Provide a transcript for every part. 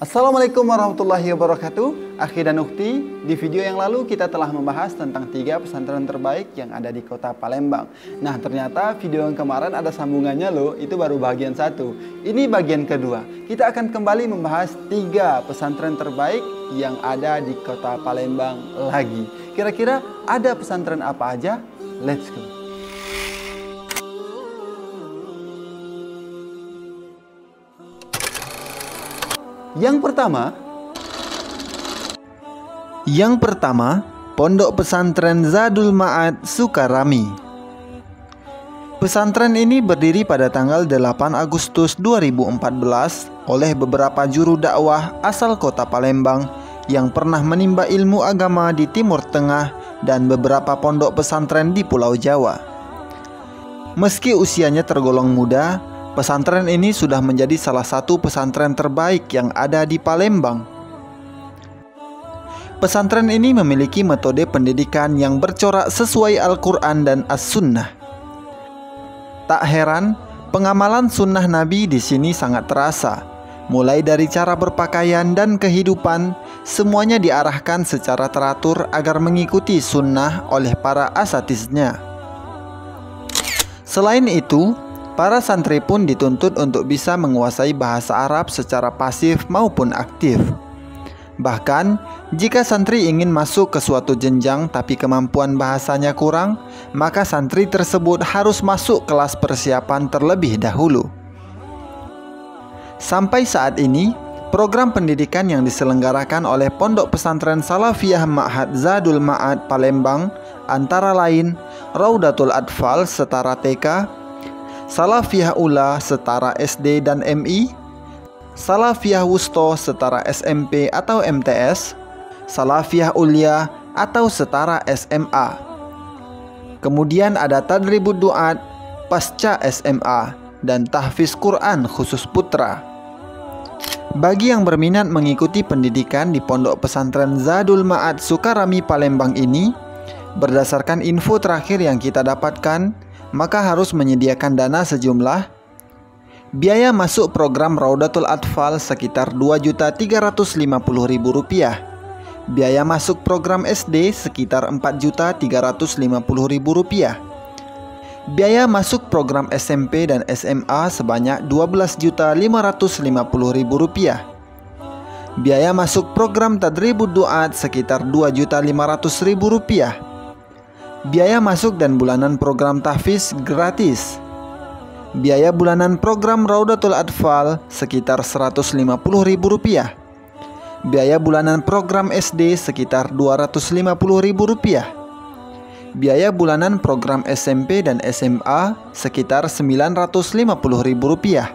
Assalamualaikum warahmatullahi wabarakatuh. Akhi dan ukhti, di video yang lalu kita telah membahas tentang 3 pesantren terbaik yang ada di kota Palembang. Nah, ternyata video yang kemarin ada sambungannya loh, itu baru bagian 1. Ini bagian kedua. Kita akan kembali membahas 3 pesantren terbaik yang ada di kota Palembang lagi. Kira-kira ada pesantren apa aja? Let's go. Yang pertama, Pondok Pesantren Zadul Ma'ad Sukarami. Pesantren ini berdiri pada tanggal 8 Agustus 2014 oleh beberapa juru dakwah asal kota Palembang yang pernah menimba ilmu agama di Timur Tengah dan beberapa pondok pesantren di Pulau Jawa. Meski usianya tergolong muda, pesantren ini sudah menjadi salah satu pesantren terbaik yang ada di Palembang. Pesantren ini memiliki metode pendidikan yang bercorak sesuai Al-Quran dan As-Sunnah. Tak heran, pengamalan sunnah Nabi di sini sangat terasa. Mulai dari cara berpakaian dan kehidupan, semuanya diarahkan secara teratur agar mengikuti sunnah oleh para asatiznya. Selain itu, para santri pun dituntut untuk bisa menguasai bahasa Arab secara pasif maupun aktif. Bahkan, jika santri ingin masuk ke suatu jenjang tapi kemampuan bahasanya kurang, maka santri tersebut harus masuk kelas persiapan terlebih dahulu. Sampai saat ini, program pendidikan yang diselenggarakan oleh Pondok Pesantren Salafiyah Ma'had Zadul Ma'ad Palembang antara lain Raudatul Atfal setara TK, Salafiyah Ula setara SD dan MI, Salafiyah Wusto setara SMP atau MTS, Salafiyah Ulia atau setara SMA. Kemudian ada Tadribud Duat pasca SMA dan Tahfiz Quran khusus putra. Bagi yang berminat mengikuti pendidikan di Pondok Pesantren Zadul Ma'ad Sukarami Palembang ini, berdasarkan info terakhir yang kita dapatkan, maka harus menyediakan dana sejumlah biaya masuk program Raudatul Atfal sekitar Rp2.350.000, biaya masuk program SD sekitar Rp4.350.000, biaya masuk program SMP dan SMA sebanyak Rp12.550.000, biaya masuk program Tadribud Duat sekitar Rp2.500.000, biaya masuk dan bulanan program tahfiz gratis. Biaya bulanan program Raudatul Atfal sekitar Rp150.000. Biaya bulanan program SD sekitar Rp250.000. Biaya bulanan program SMP dan SMA sekitar Rp950.000.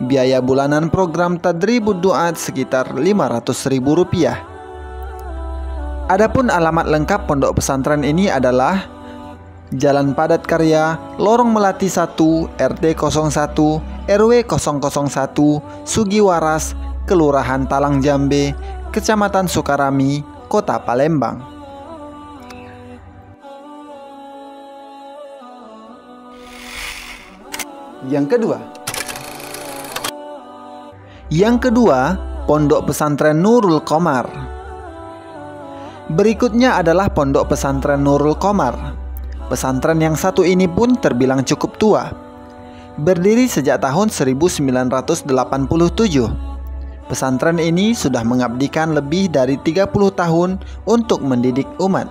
Biaya bulanan program Tadribud Duat sekitar Rp500.000. Adapun alamat lengkap pondok pesantren ini adalah Jalan Padat Karya, Lorong Melati 1, RT 01, RW 001, Sugiwaras, Kelurahan Talang Jambe, Kecamatan Sukarami, Kota Palembang. Yang kedua, Pondok Pesantren Nurul Qomar. Berikutnya adalah Pondok Pesantren Nurul Qomar. Pesantren yang satu ini pun terbilang cukup tua. Berdiri sejak tahun 1987. Pesantren ini sudah mengabdikan lebih dari 30 tahun untuk mendidik umat.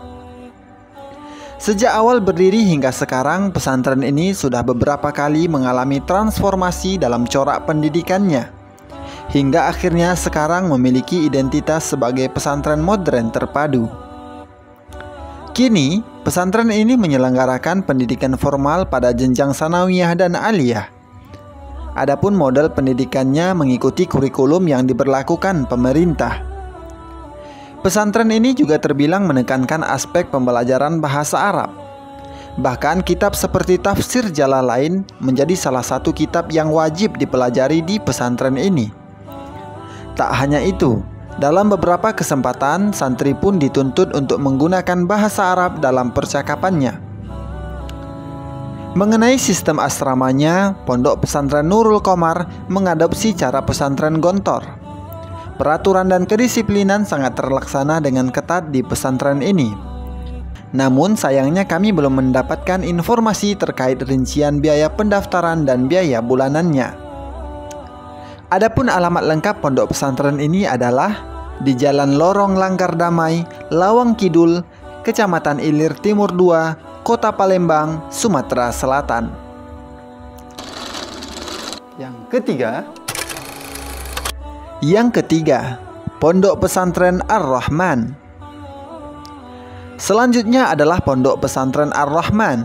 Sejak awal berdiri hingga sekarang, pesantren ini sudah beberapa kali mengalami transformasi dalam corak pendidikannya, hingga akhirnya sekarang memiliki identitas sebagai pesantren modern terpadu. Kini, pesantren ini menyelenggarakan pendidikan formal pada jenjang sanawiyah dan aliyah. Adapun model pendidikannya mengikuti kurikulum yang diberlakukan pemerintah. Pesantren ini juga terbilang menekankan aspek pembelajaran bahasa Arab. Bahkan kitab seperti Tafsir Jalalain menjadi salah satu kitab yang wajib dipelajari di pesantren ini. Tak hanya itu, dalam beberapa kesempatan santri pun dituntut untuk menggunakan bahasa Arab dalam percakapannya. Mengenai sistem asramanya, Pondok Pesantren Nurul Qomar mengadopsi cara pesantren gontor. peraturan dan kedisiplinan sangat terlaksana dengan ketat di pesantren ini. Namun sayangnya kami belum mendapatkan informasi terkait rincian biaya pendaftaran dan biaya bulanannya. Adapun alamat lengkap pondok pesantren ini adalah di Jalan Lorong Langgar Damai, Lawang Kidul, Kecamatan Ilir Timur 2, Kota Palembang, Sumatera Selatan. Yang ketiga, Pondok Pesantren Ar-Rahman. Selanjutnya adalah Pondok Pesantren Ar-Rahman.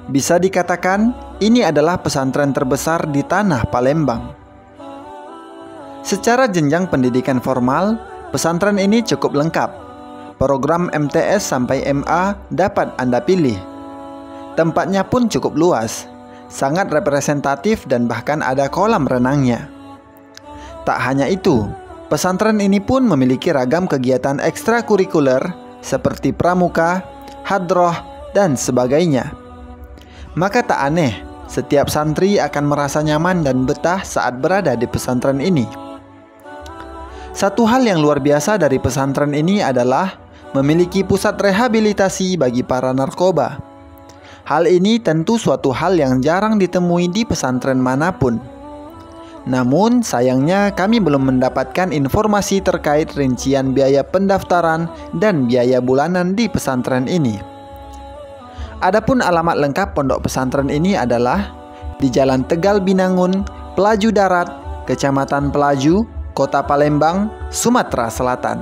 Bisa dikatakan ini adalah pesantren terbesar di tanah Palembang. Secara jenjang pendidikan formal, pesantren ini cukup lengkap. Program MTS sampai MA dapat Anda pilih. Tempatnya pun cukup luas, sangat representatif dan bahkan ada kolam renangnya. Tak hanya itu, pesantren ini pun memiliki ragam kegiatan ekstrakurikuler seperti pramuka, hadroh, dan sebagainya. Maka tak aneh, setiap santri akan merasa nyaman dan betah saat berada di pesantren ini. Satu hal yang luar biasa dari pesantren ini adalah memiliki pusat rehabilitasi bagi para narkoba. Hal ini tentu suatu hal yang jarang ditemui di pesantren manapun. Namun sayangnya kami belum mendapatkan informasi terkait rincian biaya pendaftaran dan biaya bulanan di pesantren ini. Adapun alamat lengkap pondok pesantren ini adalah di Jalan Tegal Binangun, Pelaju Darat, Kecamatan Pelaju, Kota Palembang, Sumatera Selatan.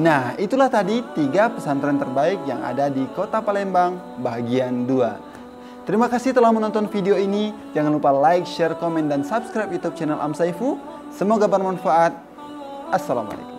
Nah, itulah tadi 3 pesantren terbaik yang ada di Kota Palembang bagian 2. Terima kasih telah menonton video ini. Jangan lupa like, share, komen, dan subscribe YouTube channel Am Saifu. Semoga bermanfaat. Assalamualaikum.